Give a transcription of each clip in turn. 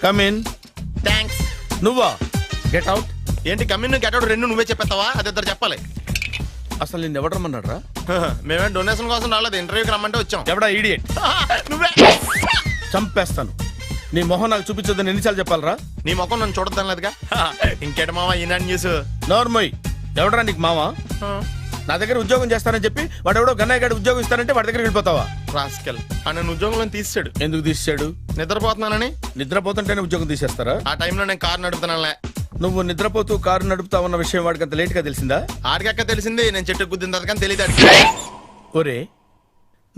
Come in. Thanks. నువ్వా? Get out. ఏంటి commune get out రెండు నువ్వే చెప్పేస్తావా? అది ఇద్దరు చెప్పాలి. అసలు నిన్ను ఎవడు రమ్మన్నాడు రా? మేమే డొనేషన్ కోసం రాలేదు, ఇంటర్వ్యూకి రమ్మంటే వచ్చాం. ఎవడా ఈడియట్? నువ్వే. చంపేస్తాను. నీ మొహం నాకు చూపించొద్దని ఎన్నిసార్లు చెప్పాలరా? నీ ముఖం నన్ను చూడద్దాం లేదుగా. ఇంకేట మావా ఈనాడు న్యూస్. నోర్మోయ్. ఎవడరా నీకు మావా? నా దగ్గర ఉద్యోగం చేస్తానని చెప్పి వాడు ఎవడో గన్నయ్య గారి ఉద్యోగం ఇస్తానంటే వాడి దగ్గర వెళ్ళిపోతావా? రాస్కెల్. నన్ను ఉద్యోగంలో తీసాడు. ఎందుకు తీసాడు? నిద్రపోతున్నానని. నిద్రపోతుంటేనే ఉద్యోగం తీసేస్తారా? ఆ టైంలో నేను కారు నడుపుతున్నానులే. నువ్వు నిద్రపోతూ కారు నడుపుతావన్న విషయం వాడికి అంత లేట్ గా తెలిసిందా? ఆడికక్క తెలిసింది, నేను చెట్టు గుద్దిన కానీ తెలియదు. ఒరే,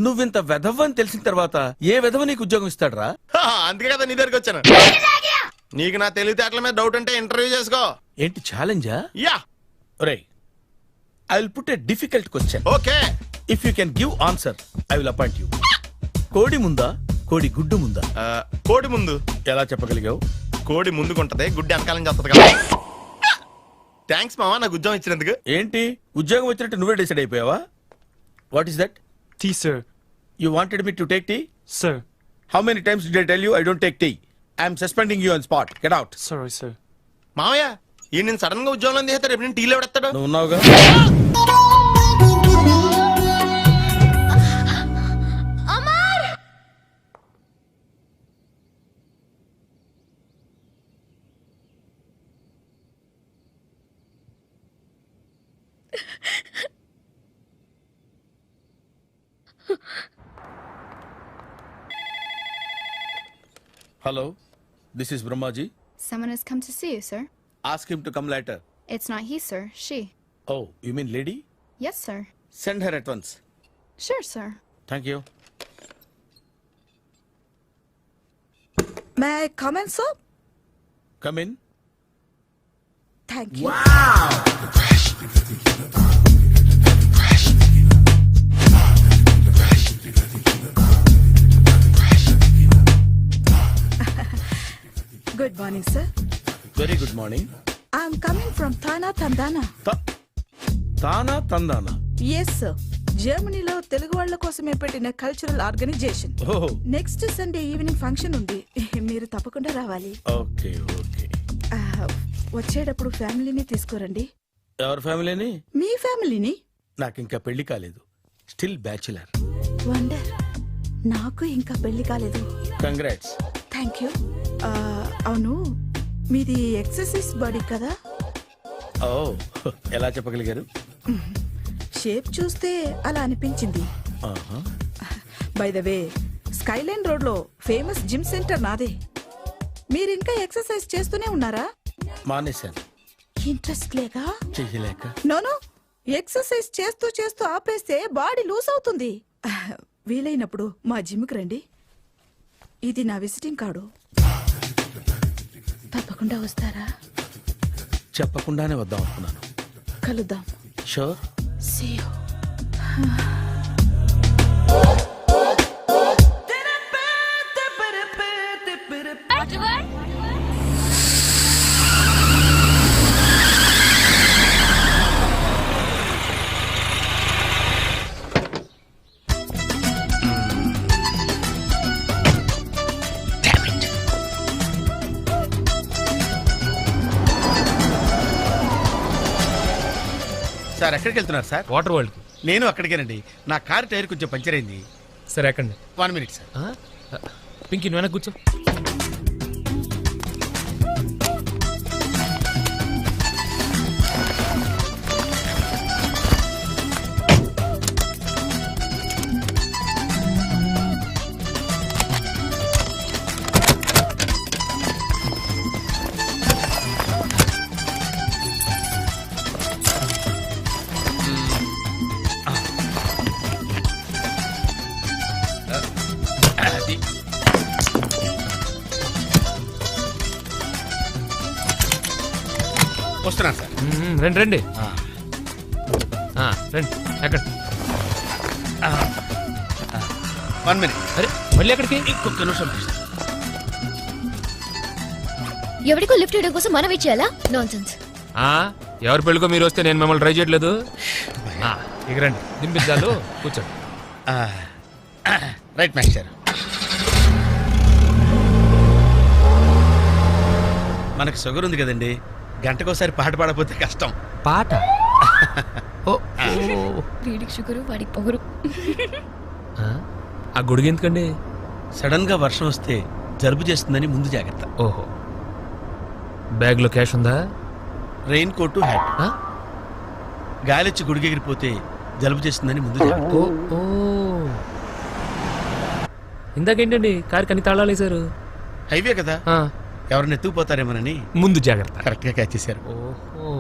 నువ్వింత వెధవ అని తెలిసిన తర్వాత ఏ వెధవ నీకు ఉద్యోగం ఇస్తాడరా? అందుకే కదా నీ దగ్గరికి వచ్చాను. నీకు నా తెలివితేటల మీద డౌట్ అంటే ఇంటర్వ్యూ చేసుకో. ఏంటి ఛాలెంజా? యా. ఒరే, I will put a difficult question. Okay. If you can give answer I will appoint you. కోడి ముందా, కోడి గుడ్డు ముందా? కోడి ముందు. ఎలా చెప్పగలిగావు? కోడి ముందుకుంటది, గుడ్డి వెనకాలం చేస్తుంది కదా. థ్యాంక్స్ మావా నాకు ఉద్యోగం ఇచ్చినందుకు. ఏంటి ఉద్యోగం వచ్చినట్టు నువ్వే డిసైడ్ అయిపోయావా? What is that? Tea, sir. You wanted me to take tea? Sir. How many times did I tell you I don't take tea? I am suspending you on spot. Get out. Sorry, sir. మావయ్య ఈ నేను sudden గా ఉద్యోగంలో తీస్తాడు, రేపు నేను టీలో పెడతాడు. నువ్వు ఉన్నావుగా. Hello, this is Brahmaji. Someone has come to see you, sir. Ask him to come later. It's not he, sir. She. Oh, you mean lady? Yes, sir. Send her at once. Sure, sir. Thank you. May I come in, sir? Come in. Thank you. Good morning, sir. Very good morning. I'm coming from Thana, Tandana. తానా తందానా? Yes, sir. జర్మనీలో తెలుగు వాళ్ళ కోసమే పెట్టిన cultural organisation. ఓహో. Next Sunday evening function ఉంది, మీరు తప్పకుండా రావాలి. Okay okay. వచ్చేటప్పుడు ఫ్యామిలీని తీసుకురండి. ఎవరి ఫ్యామిలీని? మీ ఫ్యామిలీని. నాకు ఇంకా పెళ్లి కాలేదు. Still bachelor. వండర్. నాకు ఇంకా పెళ్లి కాలేదు. కంగ్రాట్స్. Thank you. అవును, మీది ఎక్సర్సైజ్ బాడీ కదా? ఓ, ఎలా చెప్పగలిగారు? షేప్ చూస్తే అలా అనిపించింది. By the way, Skyline road లో ఫేమస్ జిమ్ సెంటర్ నాదే. మీరు ఇంకా ఎక్సర్సైజ్ చేస్తూనే ఉన్నారా? మానేశాను. ఇంట్రెస్ట్ లేక? చెయ్యలేక. నోను, ఎక్సర్సైజ్ చేస్తూ చేస్తూ ఆపేస్తే బాడీ లూజ్ అవుతుంది. వీలైనప్పుడు మా జిమ్కి రండి. ఇది నా విజిటింగ్ కార్డు. తప్పకుండా వస్తారా? చెప్పకుండానే వద్దాం అనుకున్నాను. కలుద్దాం. షూర్. See you. సార్ ఎక్కడికి వెళ్తున్నారు సార్? వాటర్ వరల్డ్ కి. నేను అక్కడికేనండి. నా కార్ టైర్ కొంచెం పంచర్ అయింది. సరే ఎక్కండి. 1 minute సార్. పింకీ నువ్వు వెనక్కి కూర్చో. వస్తున్నాను సార్. రండి రండి రండి. ఎక్కడ? 1 minute. అరే మళ్ళీ ఎక్కడికి? ఇంకొక నిమిషం ప్లీజ్. ఎవరికో లిఫ్ట్ ఇవ్వడం కోసం మనం ఇచ్చేయాలా? నాన్సెన్స్. ఎవరి పెళ్ళికో మీరు వస్తే నేను మిమ్మల్ని ట్రై చేయట్లేదు. ఇక రండి, దింపించాలు. కూర్చోండి. Right master. మనకు షుగర్ ఉంది కదండి, గంటకోసారి పాట పాడకపోతే కష్టం. పాట ఓ వీడికి షుగరు వాడికి పొగరు. ఆ గొడుగు ఎందుకండి? సడన్ గా వర్షం వస్తే జలుబు చేస్తుందని ముందు జాగ్రత్త. ఓహో, బ్యాగ్లో క్యాష్ ఉందా? Rain coat, hat. ఆ? గాలిచ్చి గుడిగెగిరిపోతే జలుబు చేస్తుందని ముందు జాగ్రత్త. ఓ ఓ ఇందాకేంటండి కారు కన్ని తాళాలు వేశారు? హైవే కదా, ఆ, ఎవరిని ఎత్తుకుపోతారేమోనని ముందు జాగ్రత్త. కరెక్ట్ గా క్యాచ్ చేశారు. ఓహో,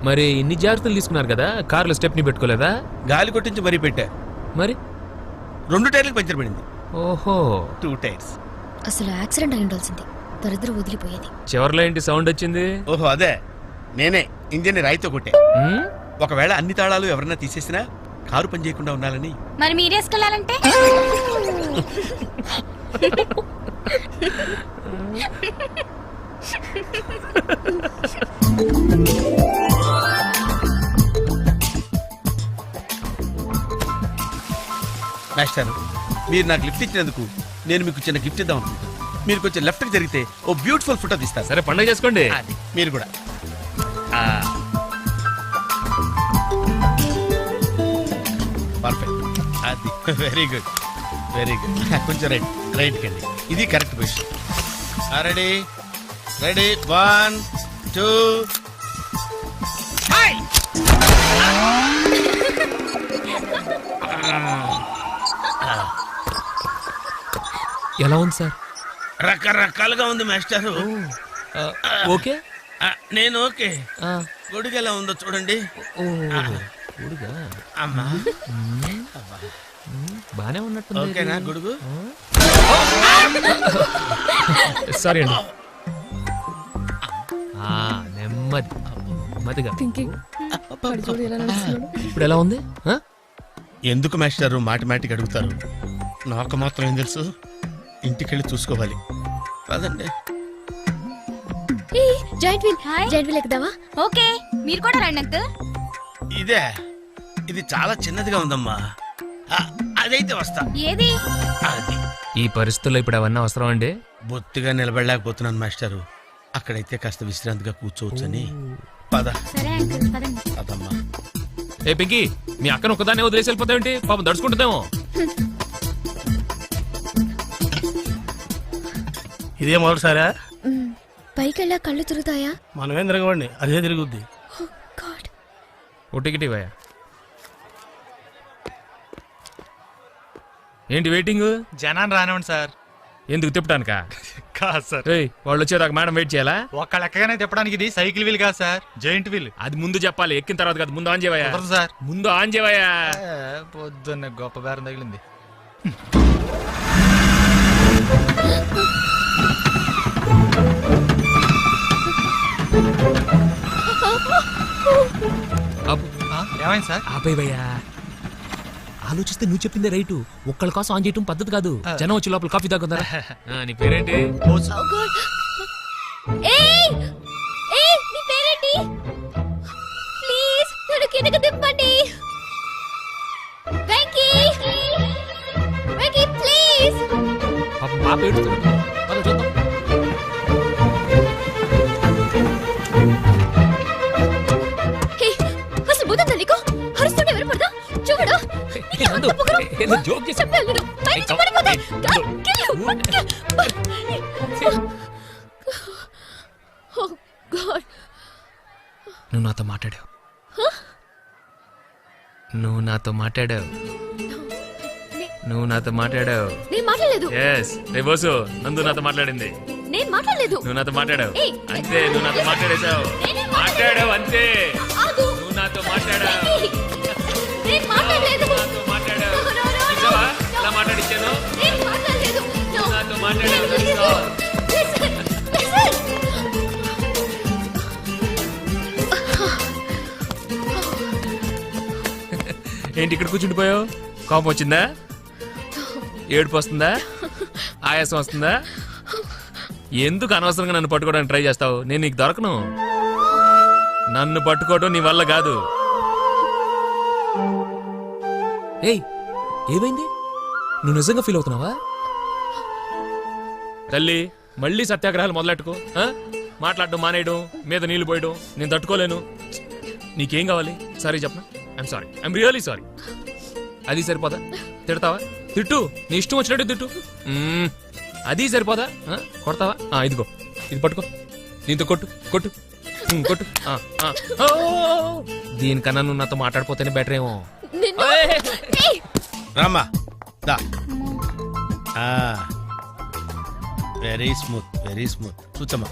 మరి ఇన్ని జాగ్రత్తలు తీసుకున్నారు కదా, కారులో స్టెప్ని పెట్టుకోలేదా? గాలి కొట్టించి మరీ పెట్టారు. మరి 2 టైర్లకు పంచర్ పడింది. ఓహో, 2 టైర్స్. అసలు యాక్సిడెంట్ అయి ఉండాల్సింది, దరిద్రం వదిలిపోయేది. చివర్లో ఏంటి సౌండ్ వచ్చింది? ఓహో అదే, నేనే ఇంజన్ రాయితో కొట్టే. ఉమ్, ఒకవేళ అన్ని తాళాలు ఎవరన్నా తీసేసినా కారు పని చేయకుండా ఉండాలని. మరి మీరేసుకెళ్ళాలంటే మాస్టర్, మీరు నాకు లిఫ్ట్ ఇచ్చినందుకు నేను మీకు చిన్న గిఫ్ట్ ఇద్దాం అనుకుంటున్నాను. మీరు కొంచెం లెఫ్ట్ కి జరిగితే ఓ బ్యూటిఫుల్ ఫోటో తీస్తారు. సరే పండుగ చేసుకోండి. అది మీరు కూడా. పర్ఫెక్ట్, అది వెరీ గుడ్, వెరీ గుడ్. కొంచెం రైట్ కండి, ఇది కరెక్ట్ పొజిషన్. Ready ready, 1 2. ఎలా ఉంది సార్? రకరకాలుగా ఉంది మాస్టారు. ఓకే. నేను ఓకే. ఆ, గొడుగు ఎలా ఉందో చూడండి. ఓ, గొడుగా? అమ్మా, బానే ఉన్నట్టుంది. ఓకేనా గొడుగు? సారీ అండి. నెమ్మది నెమ్మదిగా. ఇప్పుడు ఎలా ఉంది? ఆ? ఎందుకు మాస్టారు మాటిమాటికి అడుగుతారు? నాకు మాత్రం ఏం తెలుసు, ఇంటికెళ్ళి చూసుకోవాలి. కాదండి, giant wheel, hi. Giant wheel ఎక్కుదామా? ఓకే, మీరు కూడా రండి అంకుల్. ఇదే, ఇది చాలా చిన్నదిగా ఉందమ్మా. అదైతే వస్తా. ఏది? అది ఈ పరిస్థితుల్లో ఇప్పుడు అవన్నీ అవసరం అండి? బొత్తిగా నిలబడలేకపోతున్నాను మాస్టారు. అక్కడైతే కాస్త విశ్రాంతిగా కూర్చోవచ్చని. పద సరే అంకుల్, పదండి. పదమ్మా. ఏ పింకీ, మీ అక్కను ఒకదాన్ని వదిలేసి వెళ్ళిపోతావేంటి? పాపం దడుచుకుంటుందేమో. ఇదే మొదటిసారా? పైకి వెళ్ళా కళ్ళు తిరుగుతాయా? మనమేం తిరగవండి, అదే తిరుగుద్ది. Oh God. ఓ టికెట్ ఇవ్వయా. ఏంటి వెయిటింగ్? జనాన్ని రానివ్వండి సార్. ఎందుకు తిప్పటానికా? కాదు సార్, ఏయ్, వాళ్ళు వచ్చేదాకా మేడం వెయిట్ చేయాలా? ఒక్క లెక్కగానే తిప్పడానికి ఇది సైకిల్ వీల్ కాదు సార్, జైంట్ వీల్. అది ముందు చెప్పాలి, ఎక్కిన తర్వాత కాదు. ముందు ఆన్ చేయవయ్యా. కుదరదు సార్. ముందు ఆన్ చేయవయ్యా. పొద్దున్న గొప్ప బేరం తగిలింది. అబ్బో, ఏమైంది సార్? ఆపేవయ్యా. ఆలోచిస్తే నువ్వు చెప్పిందే రైటు. ఒక్కళ్ళ కోసం ఆన్ చేయటం పద్ధతి కాదు. జనం వచ్చి లోపల కాఫీ తాగుతారా? నీ పేరేంటి? Oh God. ఏయ్! ఏయ్, నీ పేరేంటి? ప్లీజ్ నన్ను కిందకి దింపండి. వెంకీ! వెంకీ, ప్లీజ్. పాపం పాప ఏడుస్తుంది. పద చూద్దాం. హే, అసలు బుద్ధుందా నీకు? అరుస్తుంటే ఎవరు పడదా? చూడు. ఏదో జోక్ చేశా. చెప్పాలి నేను. పైనుంచి పడిపోతా. Oh God. నువ్వు నాతో మాట్లాడావు. నువ్వు నాతో మాట్లాడావు. నువ్వు నాతో మాట్లాడావు. నేను మాట్లాడలేదు. ఎస్, రే బోసు, నందు నాతో మాట్లాడింది. నేను మాట్లాడలేదు. నువ్వు నాతో మాట్లాడావు. ఏయ్, అంతే, నువ్వు నాతో మాట్లాడేశావు. మాట్లాడావు అంతే. ఆగు. నువ్వు నాతో మాట్లాడావు. నేను మాట్లాడలేదు. నాతో మాట్లాడావు. No, no, no, no. చూసావా? ఎలా మాట్లాడించాను? నేను మాట్లాడలేదు. No. నాతో మాట్లాడావు. Listen, listen. ఏంటి ఇక్కడ కూర్చుండిపోయావు? కోపం వచ్చిందా? ఏడుపు వస్తుందా? ఆయాసం వస్తుందా? ఎందుకు అనవసరంగా నన్ను పట్టుకోవడానికి ట్రై చేస్తావు? నేను నీకు దొరకను. నన్ను పట్టుకోవడం నీ వల్ల కాదు. ఏయ్, ఏమైంది? నువ్వు నిజంగా ఫీల్ అవుతున్నావా? తల్లి, మళ్ళీ సత్యాగ్రహాలు మొదలెట్టుకో ఆ? మాట్లాడడం మానేయడం మీద నీళ్లు పోయడం నేను తట్టుకోలేను. నీకేం కావాలి? సారీ చెప్పనా? I'm sorry, I'm really sorry. అది సరిపోదా? తిడతావా? తిట్టు, నీ ఇష్టం వచ్చినట్టు తిట్టు. అది సరిపోదా? కొడతావా? ఇదిగో ఇది పట్టుకో, దీంతో కొట్టు కొట్టు కొట్టు. ఓ! దీనికన్నా నువ్వు నాతో మాట్లాడిపోతేనే బెటర్ ఏమో. రామ్మా దా. Very smooth, very smooth. కూర్చోమ్మా.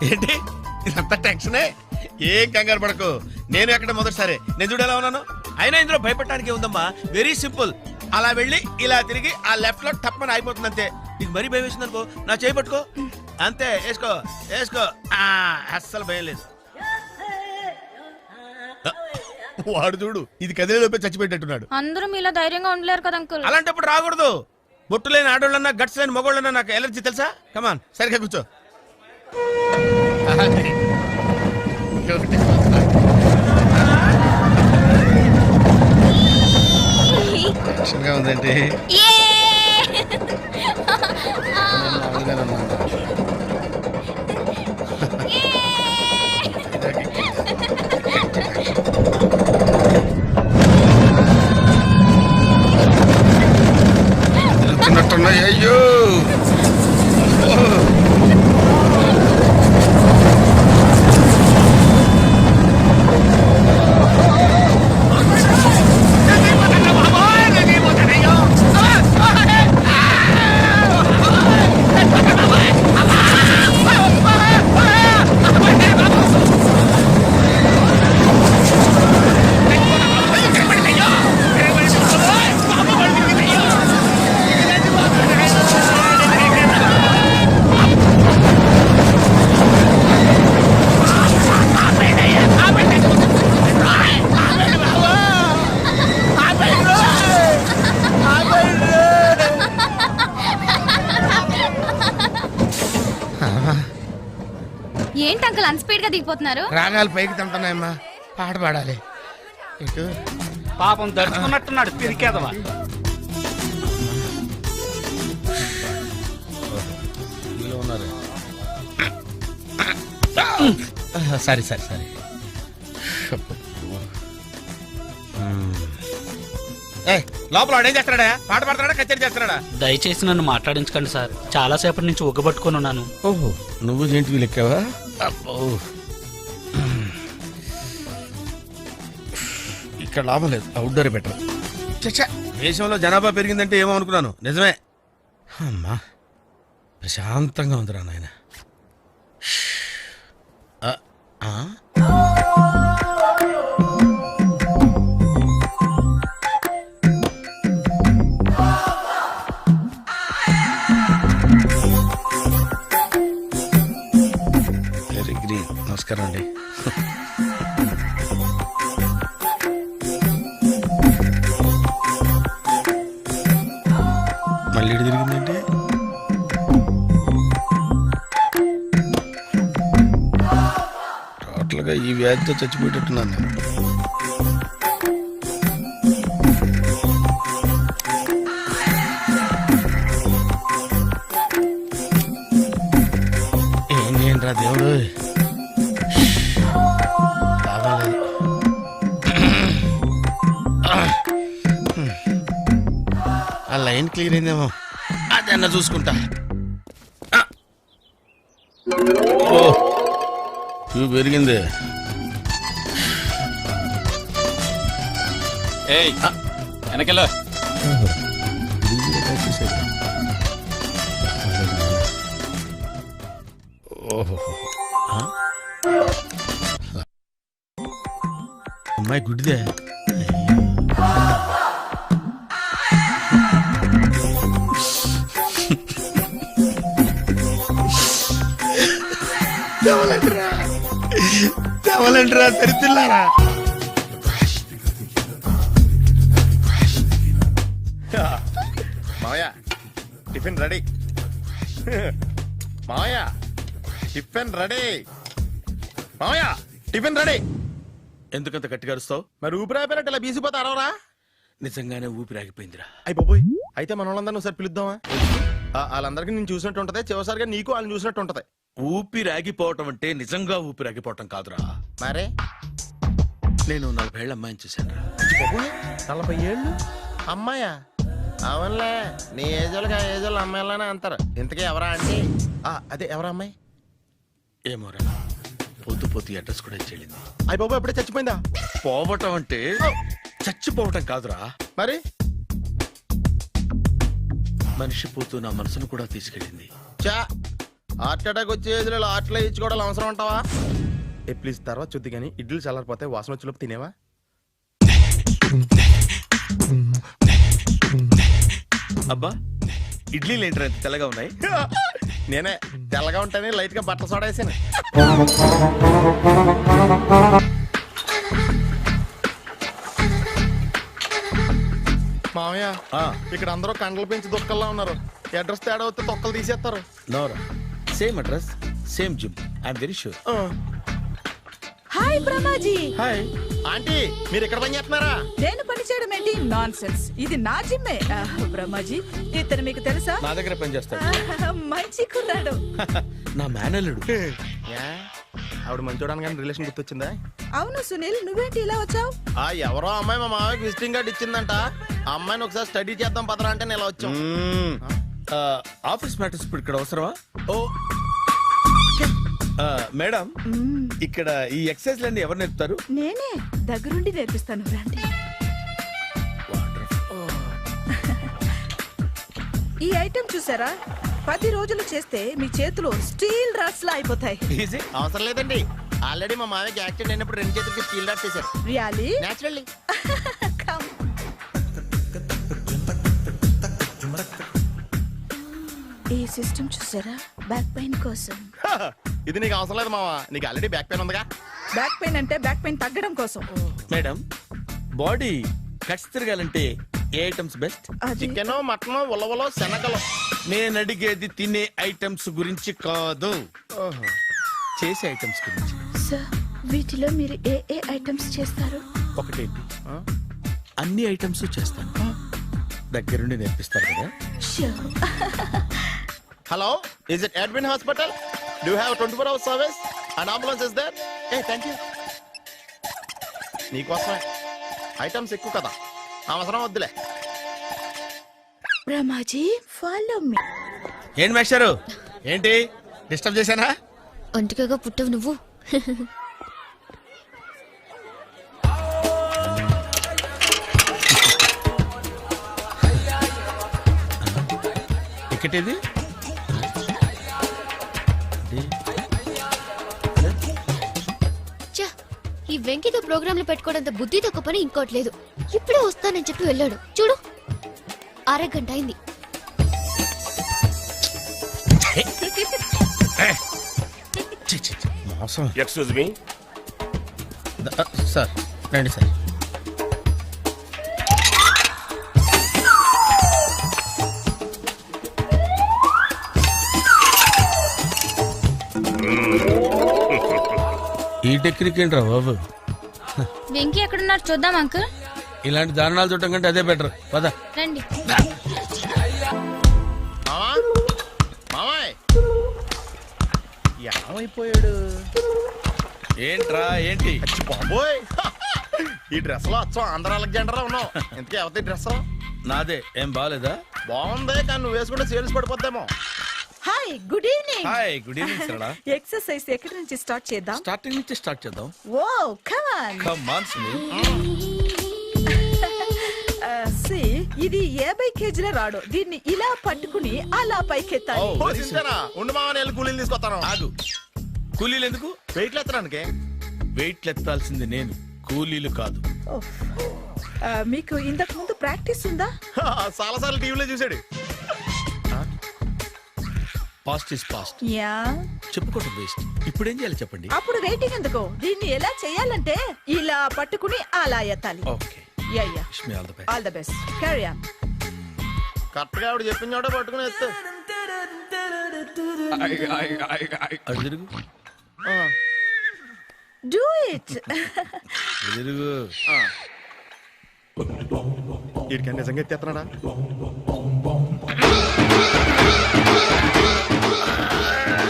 ఏంటి ఇదంతా టెన్షనే? ఏం కంగారు పడకు, నేను ఎక్కడ మొదటిసారి. నేను చూడేలా ఉన్నాను. అయినా ఇందులో భయపడటానికి ఉందమ్మా. Very simple. అలా వెళ్ళి ఇలా తిరిగి ఆ లెఫ్ట్ లో టప్పని అయిపోతుంది అంతే. నీకు మరీ భయం వేసింది అనుకో, నా చేయి పట్టుకో అంతే. వేసుకో వేసుకో. అస్సలు భయం లేదు. వాడు చూడు, ఇది కదిలేలోపే చచ్చిపెట్టేట్టున్నాడు. అందరూ మీలా ధైర్యంగా ఉండలేరు కదా అంకుల్. అలాంటప్పుడు రాకూడదు. బొట్టు లేని ఆడోళ్ళన్నా గట్స్ లేని మగోళ్ళన్నా నాకు ఎలర్జీ తెలుసా? కమాన్ సరిగ్గా కూర్చో. టెన్షన్గా ఉందేంటి? అయ్యో ఏంటి అంకుల్ అన్స్పీడ్ గా దిగిపోతున్నారు? రాగాలు పైకి తింటున్నాయమ్మా, పాట పాడాలి. ఇటు పాపం దడుచుకున్నట్టున్నాడు పిరికేదవా. ఉన్నారు. సరే సరే సరే. లోపల వాడు ఏం చేస్తున్నాడా? పాట పాడుతున్నాడా, కచేరీ చేస్తున్నాడా? దయచేసి నన్ను మాట్లాడించకండి సార్, చాలా సేపటి నుంచి ఉగ్గబట్టుకొని ఉన్నాను. ఓహో, నువ్వు జెంట్ వీల్ ఎక్కావా? అబ్బో, ఇక్కడ లాభం లేదు, అవుట్డోర్ బెటర్. చచ్చా, దేశంలో జనాభా పెరిగిందంటే ఏమో అనుకున్నాను. నిజమే. అమ్మా ప్రశాంతంగా ఉందిరా నాయన. Very green. నమస్కారం అండి. మళ్ళీ ఇటు తిరిగిందంటే టోటల్గా ఈ వ్యాధితో చచ్చిపోయేటట్టున్నాను నేను. ఏం చేయండిరా దేవుడు, బాగాలేదు. ఆ లైన్ క్లియర్ అయిందేమో, అదన్న చూసుకుంటా. ఓ ట్యూబ్ పెరిగింది. వెనకెళ్ళ ఓహో, అమ్మాయి గుడ్డిదే. తెవలంటరా సరిపిల్లారా. మావయ్య టిఫిన్ రెడీ. మావయ్య టిఫిన్ రెడీ. మావయ్య టిఫిన్ రెడీ. ఎందుకంత గట్టిగా అరుస్తావు? మరి ఊపిరి అయిపోయినట్టు ఇలా బీసిపోతే అరవరా? నిజంగానే ఊపిరి ఆగిపోయిందిరా. అయ్యి బాబోయ్, అయితే మన వాళ్ళందరినీ ఒకసారి పిలుద్దామా? వాళ్ళందరికీ నేను చూసినట్టు ఉంటది, చివరిసారిగా నీకు వాళ్ళని చూసినట్టు ఉంటది. ఊపిరాగిపోవటం అంటే నిజంగా ఊపిరాగిపోవటం కాదురా. మరే నేను 40 ఏళ్ళ అమ్మాయిని చూశాను. 40 ఏళ్ళు అమ్మాయా? అవునులే, నీ ఏజోళ్ళకి ఆ ఏజోళ్ళు అమ్మాయిలానే అంటారు. ఇంతకీ ఎవరా అంటే అదే ఎవరా అమ్మాయి? ఏమోరా, పొద్దు పొద్దు అడ్రస్ కూడా చెల్లింది. అయ్య బాబు ఎప్పుడే చచ్చిపోయిందా? పోవటం అంటే చచ్చిపోవటం కాదురా, మరి మనిషి పోతూ నా మనసును కూడా తీసుకెళ్ళింది. చా హార్ట్ అటాక్ వచ్చే ఏజ్లో హార్ట్లో ఇచ్చుకోవడం అవసరం అంటావా? ప్లీజ్ తర్వాత చూద్ది కానీ ఇడ్లు చల్లారిపోతే వాసన వచ్చేలోపు తినేవా? అబ్బా, ఇడ్లీలు ఏంటి అంత తెల్లగా ఉన్నాయి? నేనే తెల్లగా ఉంటానే లైట్ గా బట్టలు సోడా వేసాను. మామయ్య, ఇక్కడ అందరూ కండలు పెంచి దుక్కల్లా ఉన్నారు. అడ్రస్ తేడా వస్తే తొక్కలు తీసేస్తారు. నోరా, same address, same gym. I'm very sure. Hi Brahmaji. Hi aunty, మీరు ఇక్కడ పని చేస్తున్నారా? నేను పని చేయడం ఏంటి? Nonsense. ఇది నా జిమ్మే. బ్రహ్మాజీ, ఇతను మీకు తెలుసా? నా దగ్గర పని చేస్తాడు. మంచి కుర్రాడు. నా మేనల్లుడు. ఆవిడ మంచి చూడడానికి రిలేషన్ గుర్తొచ్చిందా? అవును సునీల్, నువ్వేంటి ఇలా వచ్చావు? ఎవరో అమ్మాయి మా మామయ్యకి విజిటింగ్ కార్డు ఇచ్చిందంట. ఆ అమ్మాయిని ఒకసారి స్టడీ చేద్దాం పదరా అంటే నేను ఇలా వచ్చాం. ఆఫీస్ మ్యాటర్స్ ఇప్పుడు ఇక్కడ అవసరమా? ఓ మేడం, ఇక్కడ ఈ ఎక్సర్సైజ్ లన్నీ ఎవరు నేర్పుతారు? నేనే దగ్గరుండి నేర్పిస్తాను, రండి. ఈ ఐటెం చూసారా? 10 రోజులు చేస్తే మీ చేతులు స్టీల్ రాట్స్ లా అయిపోతాయి. ఈజీ. అవసరం లేదండి, ఆల్రెడీ మా మామయ్యకి యాక్సిడెంట్ అయినప్పుడు 2 చేతులకి స్టీల్ డాట్ చేశారు. రియాలీ? నేచురల్లీ. ఈ సిస్టమ్ చూసారా? బ్యాక్ పెయిన్ కోసం. ఇది నీకు అవసరం లేదు మావా, నీకు ఆల్రెడీ బ్యాక్ పెయిన్ ఉందిగా. బ్యాక్ పెయిన్ అంటే బ్యాక్ పెయిన్ తగ్గడం కోసం. మేడం, బాడీ కట్స్ తిరగాలంటే ఏ ఐటమ్స్ బెస్ట్? అది చికెన్, మటన్, ఉలవలో, శనగలు. నేను అడిగేది తినే ఐటమ్స్ గురించి కాదు, చేసే ఐటమ్స్ గురించి. సార్, వీటిలో మీరు ఏ ఐటమ్స్ చేస్తారు? ఒకటేంటి, అన్ని ఐటమ్స్ చేస్తాను. దగ్గరుండి నేర్పిస్తారు కదా. Hello, is it admin hospital? Do have 24 hours service? And ambulance is there? Thank you. నీకోసమే. ఐటమ్స్ ఎక్కువ కదా, అవసరం వద్దులే. Brahmaji, follow me. ఏంటి మేషారు, ఏంటి డిస్టర్బ్ చేశానా? ఒంటికగా పుట్టవు నువ్వు. టికెట్ ఇది? ఈ వెంకితో ప్రోగ్రాంలు పెట్టుకోవడంత బుద్ధి తక్కువ పని ఇంకోటి లేదు. ఇప్పుడే వస్తానని చెప్పి వెళ్ళాడు. చూడు, అరగంట అయింది. మోసం. Excuse me. సార్ రండి సార్. ఈ టెక్నిక్ ఏంట్రా బాబు? వెంకీ ఎక్కడున్నారు చూద్దాం అంకుల్. ఇలాంటి దారుణాలు చూడటం కంటే అదే బెటర్. పద రండి. ఏమైపోయాడు? ఏంట్రా ఏంటి? బాబోయ్, ఈ డ్రెస్ లో వచ్చాం ఆంధ్ర అలెగ్జాండర్ ఉన్నావు. ఇంతకీ ఎవరి డ్రెస్? నాదే. ఏం బాగాలేదా? బాగుంది, కానీ నువ్వు వేసుకుంటే సేల్స్ పడిపోద్దేమో. Hi, good evening. Hi, good evening Sarala. Exercise ఎక్కడి నుంచి స్టార్ట్ చేద్దాం? స్టార్టింగ్ నుంచి స్టార్ట్ చేద్దాం. Oh come on. Come on Sunil. ఇది 50 కేజీల రాడు. దీన్ని ఇలా పట్టుకుని అలా పైకెత్తాలి. ఉండు మామ, నేను కూలీలు తీసుకొస్తాను. ఆగు, కూలీలు ఎందుకు? వెయిట్లు ఎత్తడానికి. వెయిట్లు ఎత్తాల్సింది నేను, కూలీలు కాదు. మీకు ఇంతకు ముందు ప్రాక్టీస్ ఉందా? చాలా సార్లు టీవీలో చూసాడు. Past is past. యా, చెప్పుకోవడం వేస్ట్. ఇప్పుడు ఏం చేయాలి చెప్పండి. అప్పుడు వెయిటింగ్ ఎందుకు? దీన్ని ఎలా చేయాలంటే ఇలా పట్టుకుని అలా ఎత్తాలి. Okay, yeah yeah, wish me all the best. All the best. Carry on. Correct గా ఆవిడ చెప్పిన చోట పట్టుకుని ఎత్తు. అటు తిరుగు, డూ ఇట్. అటు తిరుగు. వీడికి నిజంగా ఎత్తేస్తున్నాడా?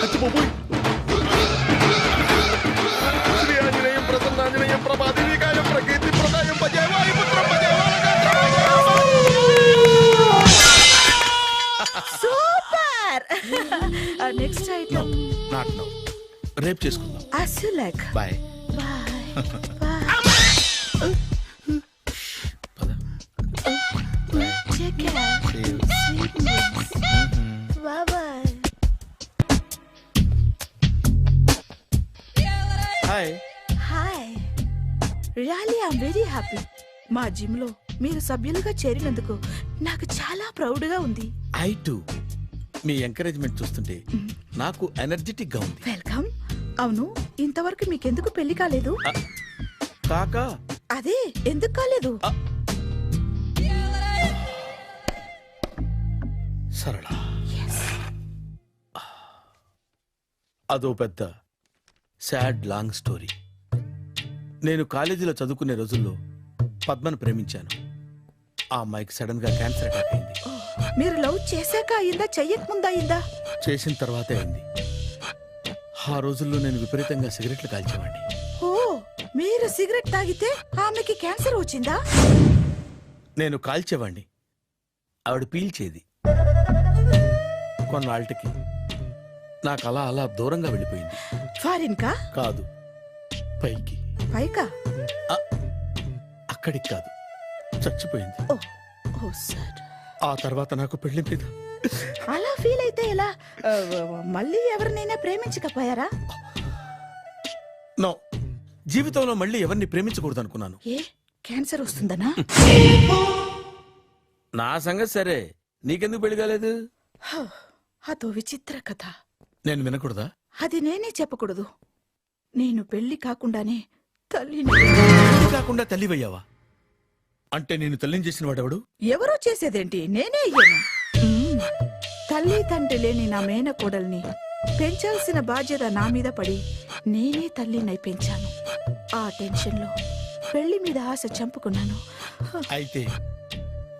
అచ్చి బాబోయ్. శ్రీ ఆంజనేయం ప్రసన్నాంజనేయం ప్రభాదేవికాయం ప్రకీర్తి ప్రదాయం భజే వాయుపుత్రం భజే super. Next item not no, రేపు చేసుకుందాం. as you like. Bye. Take care. Sweet dreams. Bye bye. Hi. Hi. Really I'm very happy. మా జిమ్ లో మీరు సభ్యులుగా చేరినందుకు నాకు చాలా ప్రౌడ్ గా ఉంది. I to. మీ ఎంకరేజ్మెంట్ చూస్తుంటే నాకు ఎనర్జెటిక్ గా ఉంది. వెల్కమ్. అవును, ఇంతవరకు మీకెందుకు పెళ్లి కాలేదు? కాకా అదే ఎందుకు కాలేదు? సరళ, అదో పెద్ద సాడ్ లాంగ్ స్టోరీ. నేను కాలేజీలో చదువుకునే రోజుల్లో పద్మను ప్రేమించాను. ఆ అమ్మాయికి సడన్ గా క్యాన్సర్ అటాక్ అయింది. మీరు లవ్ చేశాక అయిందా, చెయ్యక ముందా అయిందా? చేసిన తర్వాతే అయింది. ఆ రోజుల్లో నేను విపరీతంగా సిగరెట్లు కాల్చేవాడిని. ఓ, మీరు సిగరెట్ తాగితే ఆమెకి క్యాన్సర్ వచ్చిందా? నేను కాల్చేవాణ్ణి, ఆవిడ పీల్చేది. కొన్నాళ్ళకి నాకు అలా అలా దూరంగా వెళ్ళిపోయింది. ఫారిన్ కా? కాదు, పైకి. పైకా? అక్కడికి కాదు, చచ్చిపోయింది. ఓ ఓ సార్. ఆ తర్వాత నాకు పెళ్లి మీద అలా ఫీల్ అయితే ఎలా? మళ్ళీ ఎవరినైనా ప్రేమించకపోయారా? నో, జీవితంలో మళ్ళీ ఎవరిని ప్రేమించకూడదు అనుకున్నాను. ఏ, క్యాన్సర్ వస్తుందనా? నా సంగతి సరే, నీకెందుకు పెళ్లి కాలేదు? అదో విచిత్ర కథ. నేను వినకూడదా? అది నేనే చెప్పకూడదు. నేను పెళ్లి కాకుండానే తల్లిని. పెళ్లి కాకుండా తల్లివయ్యావా? అంటే నేను తల్లిని చేసిన వాడెవడు? ఎవరో చేసేదేంటి, నేనే అయ్యాను. తల్లి తండ్రి లేని నా మేనకోడల్ని పెంచాల్సిన బాధ్యత నా మీద పడి నేనే తల్లినై పెంచాను. ఆ టెన్షన్ లో పెళ్లి మీద ఆశ చంపుకున్నాను. అయితే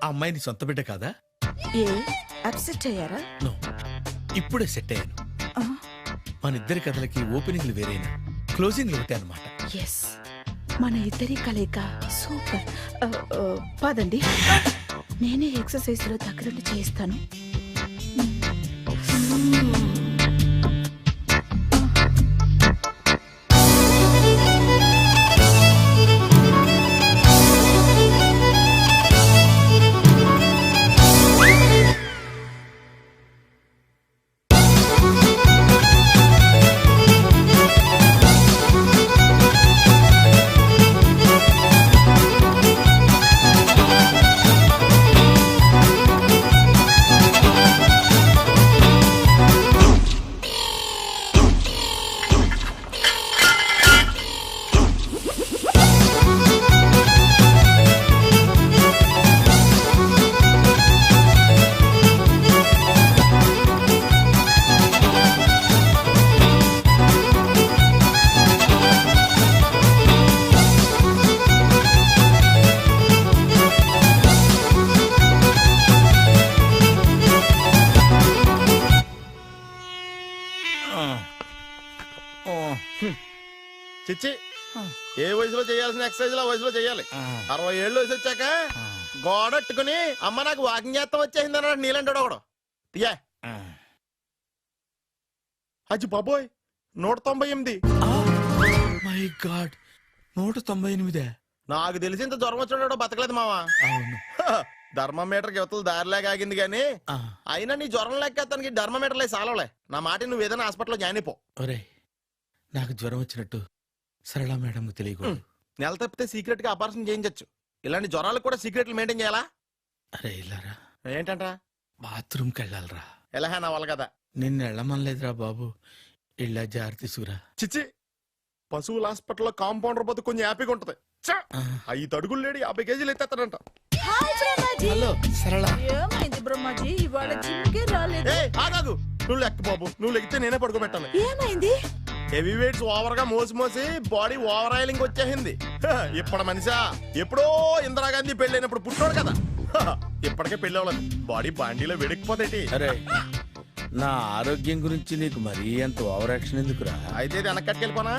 ఆ అమ్మాయిని సొంత బిడ్డ కాదా? ఏ, అప్సెట్ అయ్యారా? నో, ఇప్పుడే సెట్ అయ్యాను. మన ఇద్దరి కథలకి ఓపెనింగ్లు వేరేనా, క్లోజింగ్లు ఒకటే అన్నమాట. ఎస్, మన ఇద్దరి కలయిక సూపర్. పదండి, నేనే ఎక్సర్సైజ్ లో దగ్గరుండి చేయిస్తాను. చిచ్చి, ఏ వయసులో చేయాల్సిన ఎక్సర్సైజ్ ఆ వయసులో చేయాలి. 60 ఏళ్ళు వయసు వచ్చాక గోడట్టుకుని అమ్మ నాకు వాకింగ్ చేస్తాం వచ్చేసింది అన్నాడు నీలంటాడు ఒకడు. తీయా. అచ్చి బాబోయ్, 198. My God, 198. నాకు తెలిసి ఇంత జ్వరం వచ్చాడో బతకలేదు మావా. అవును. ధర్మమీటర్ యువతలు దారిలాగా ఆగింది గానీ అయినా నీ జ్వరం లెక్క అతనికి ధర్మమీటర్లే సాలవలే. నా మాట నువ్వు ఏదైనా హాస్పిటల్లో జాయిన్ అయిపో. ఒరే, నాకు జ్వరం వచ్చినట్టు సరళ మేడం తెలియకూడదు. నెల తప్పితే సీక్రెట్ గా ఆపరేషన్ చేయించచ్చు. ఇలాంటి జ్వరాలకు కూడా సీక్రెట్లు మెయింటైన్ చేయాలా? అరే ఇల్లారా, ఏంటంట? బాత్రూమ్కి వెళ్ళాలరా. ఎలా నా వాళ్ళ కదా. నిన్ను వెళ్ళమనలేదురా బాబు, ఇళ్ళ జారి తీసుకురా. చిచ్చి, పశువుల హాస్పిటల్లో కాంపౌండర్ పోతే కొంచెం హ్యాపీగా ఉంటది. 5 అడుగులు లేడి 50 కేజీలు ఎత్తేస్తాడంట. హలో సరళ. ఏమైంది బ్రహ్మాజీ, ఇవాళ జిమ్కే రాలేదు? ఆగాగు, నువ్వు లెక్క బాబు. నువ్వు లెక్కితే నేనే పడుకోబెట్టాను. ఏమైంది? హెవీ వెయిట్స్ ఓవర్ గా మోసి బాడీ ఓవర్ ఆయిలింగ్ వచ్చేసింది. ఇప్పుడు మనిషా ఎప్పుడో ఇందిరాగాంధీ పెళ్ళైనప్పుడు పుట్టాడు కదా. ఇప్పటికే పెళ్ళి అవ్వలేదు, బాడీ బాండీలో వెడికిపోతేటి. అరే నా ఆరోగ్యం గురించి నీకు మరీ అంత ఓవర్ యాక్షన్ ఎందుకురా? అయితే ఇది వెనకట్టుకెళ్ళిపోనా?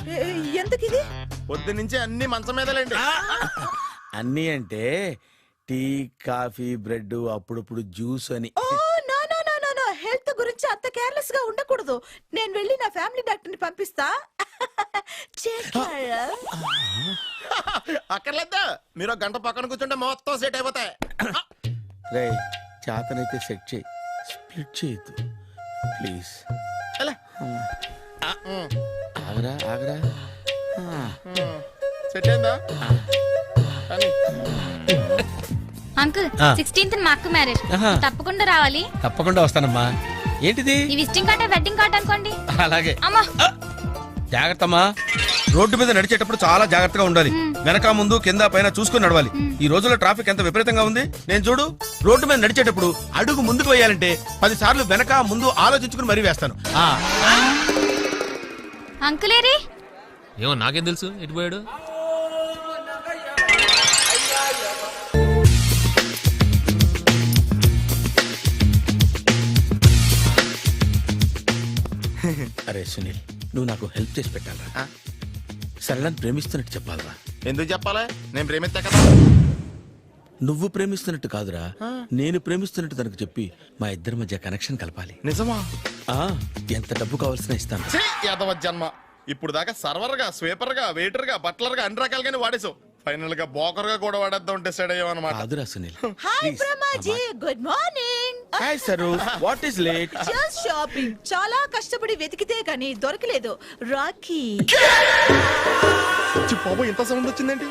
ఎందుకు ఇది? పొద్దు నుంచి అన్ని మంచం మీదలేండి. అన్నీ అంటే టీ, కాఫీ, బ్రెడ్, అప్పుడప్పుడు జ్యూస్ అని. Oh no no no no no, health గురించి అంత కేర్లెస్ గా ఉండకూడదు. నేను వెళ్ళి నా ఫ్యామిలీ డాక్టర్ ని పంపిస్తా. Take care. అక్కర్లేద్దా, మీరు ఒక గంట పక్కన కూర్చుంటే మొత్తం సెట్ అయిపోతాయి. రే చేతనైతే సెట్ చేయి, స్ప్లిట్ చేయొద్దు ప్లీజ్. ఎలా? ఆగరా ఆగరా. సెట్ అయిందా? కానీ అంకుల్ 16th మా అక్క మ్యారేజ్, తప్పకుండా రావాలి. తప్పకుండా వస్తానమ్మా. ఏంటిది? ఈ విజిటింగ్ కార్డ్ వెడ్డింగ్ కార్డ్ అనుకోండి. అలాగే. అమ్మా జాగ్రత్తమ్మా. రోడ్డు మీద నడిచేటప్పుడు చాలా జాగ్రత్తగా ఉండాలి. వెనక ముందు కింద పైన చూసుకుని నడవాలి. ఈ రోజుల్లో ట్రాఫిక్ ఎంత విపరీతంగా ఉంది. నేను చూడు, రోడ్డు మీద నడిచేటప్పుడు అడుగు ముందుకు వేయాలంటే 10 సార్లు వెనక ముందు ఆలోచించుకుని మరీ వేస్తాను. అంకుల్ ఏరి? ఏమో నాకేం తెలుసు ఎటు పోయాడు. అరే సునీల్, నువ్వు నాకు హెల్ప్ చేసి పెట్టాలరా. సరళని ప్రేమిస్తున్నట్టు చెప్పాలరా. ఎందుకు చెప్పాలి? నేను ప్రేమిస్తా కదా. నువ్వు ప్రేమిస్తున్నట్టు కాదురా, నేను ప్రేమిస్తున్నట్టు తనకు చెప్పి మా ఇద్దరి మధ్య కనెక్షన్ కలపాలి. నిజమా? ఎంత డబ్బు కావాల్సిన ఇస్తాను. ఛీ, యాదవ జన్మ. ఇప్పుడు దాకా సర్వర్ గా, స్వీపర్ గా, వెయిటర్ గా, బట్లర్ గా అన్ని రకాలుగానే వాడేసావు. ఫైనల్ గా బోకర్ గా కూడా వాడేద్దాం డిసైడ్ అయ్యావు అనమాట. కాదురా Sunil. Hi Brahmaji, good morning. Hi sir, what is late? Just shopping. చాలా కష్టపడి వెతికితే కానీ దొరకలేదు. రాఖీ. బాబు ఇంత సౌండ్ వచ్చిందేంటి?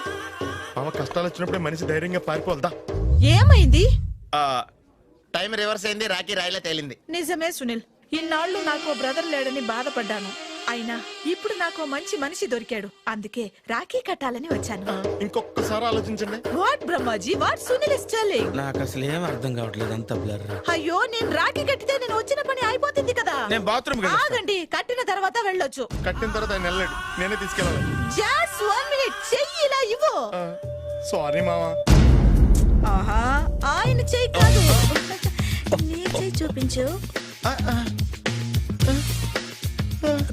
మామ కష్టాలు వచ్చినప్పుడే మనిషి ధైర్యంగా పారిపోవద్దా. ఏమైంది? టైం రివర్స్ అయింది, రాఖీ రాయిలా తేలింది. నిజమే సునీల్, ఇన్నాళ్ళు నాకు బ్రదర్ లేడని బాధపడ్డాను. అయినా ఇప్పుడు నాకు మంచి మనిషి దొరికాడు. అందుకే రాఖీ కట్టాలని వచ్చాను. ఇంకొకసారి ఆలోచించండి. What Brahmaji, what Sunil is telling? నాకు అసలు ఏం అర్థం కావట్లేదు, అంత బ్లర్. అయ్యో, నేను రాఖీ కట్టితే నేను వచ్చిన పని అయిపోతుంది కదా. నేను బాత్రూమ్ ఆగండి, కట్టిన తర్వాత వెళ్ళొచ్చు. కట్టిన తర్వాత ఆయన వెళ్ళాడు, నేనే తీసుకెళ్ళాలి. జస్ట్ 1 minute, చెయ్యి ఇలా ఇవ్వు. సారీ మామా. ఆహా, ఆయన చెయ్యి కాదు, నీ చెయ్యి చూపించు.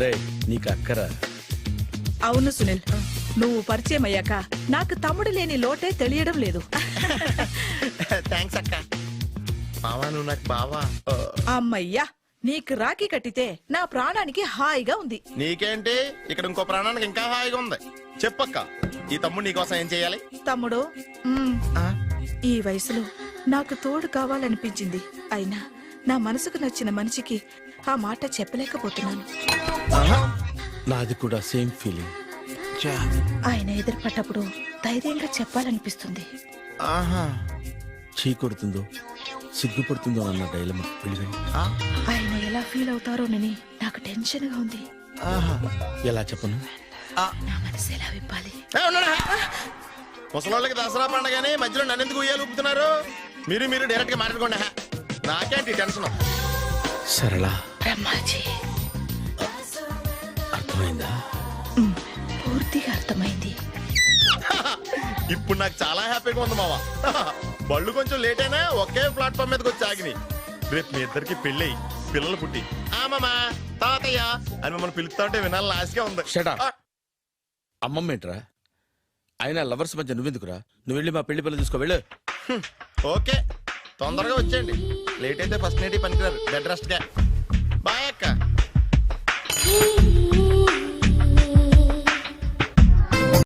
రే నీకు అక్కరా? అవును సునీల్, నువ్వు పరిచయం అయ్యాక నాకు తమ్ముడు లేని లోటే తెలియడం లేదు. థ్యాంక్స్ అక్క. మామా నువ్వు నాకు బావా. అమ్మయ్యా, నీకు రాఖీ కట్టితే నా ప్రాణానికి హాయిగా ఉంది. నీకేంటి, ఇక్కడ ఇంకో ప్రాణానికి ఇంకా హాయిగా ఉంది. చెప్పక్క, ఈ తమ్ముడు నీకోసం ఏం చెయ్యాలి? తమ్ముడు, ఈ వయసులో నాకు తోడు కావాలనిపించింది. అయినా నా మనసుకు నచ్చిన మనిషికి ఆ మాట చెప్పలేకపోతున్నాను. నాది కూడా సేమ్ ఫీలింగ్. ఆయన ఎదురుపడ్డప్పుడు ధైర్యంగా చెప్పాలనిపిస్తుంది. చీ కొడుతుందో సిగ్గుపడుతుందో అన్న డైలమా. ఆయన ఎలా ఫీల్ అవుతారోనని నాకు టెన్షన్ గా ఉంది. ఎలా చెప్పను? నా మనసు ఎలా విప్పాలి? ముసలోళ్ళకి దసరా పండగని మధ్యలో నన్ను ఎందుకు ఉయ్యాలు ఊపుతున్నారు? మీరు డైరెక్ట్ గా మాట్లాడుకోండి. నాకేంటి టెన్షన్? సరళ, బ్రహ్మాజీ, అర్థమైందా? పూర్తిగా అర్థమైంది. ఇప్పుడు నాకు చాలా హ్యాపీగా ఉంది మావా. బళ్ళు కొంచెం లేట్ అయినా ఒకే ప్లాట్ఫామ్ మీదకి వచ్చి ఆగినాయి. రేపు మీ ఇద్దరికి పెళ్ళి పిల్లలు పుట్టి మామా తాతయ్య అని మమ్మల్ని పిలుస్తా ఉంటే వినాలని ఆశగా ఉంది. Shut up. అమ్మమ్మ ఏంట్రా? అయినా లవర్స్ మధ్య నువ్వెందుకురా? నువ్వు వెళ్ళి మా పెళ్లి పిల్లలు తీసుకో వెళ్ళు. ఓకే, తొందరగా వచ్చేయండి. లేట్ అయితే ఫస్ట్ నైట్ పనికిరారు, బెడ్ రెస్ట్ గా.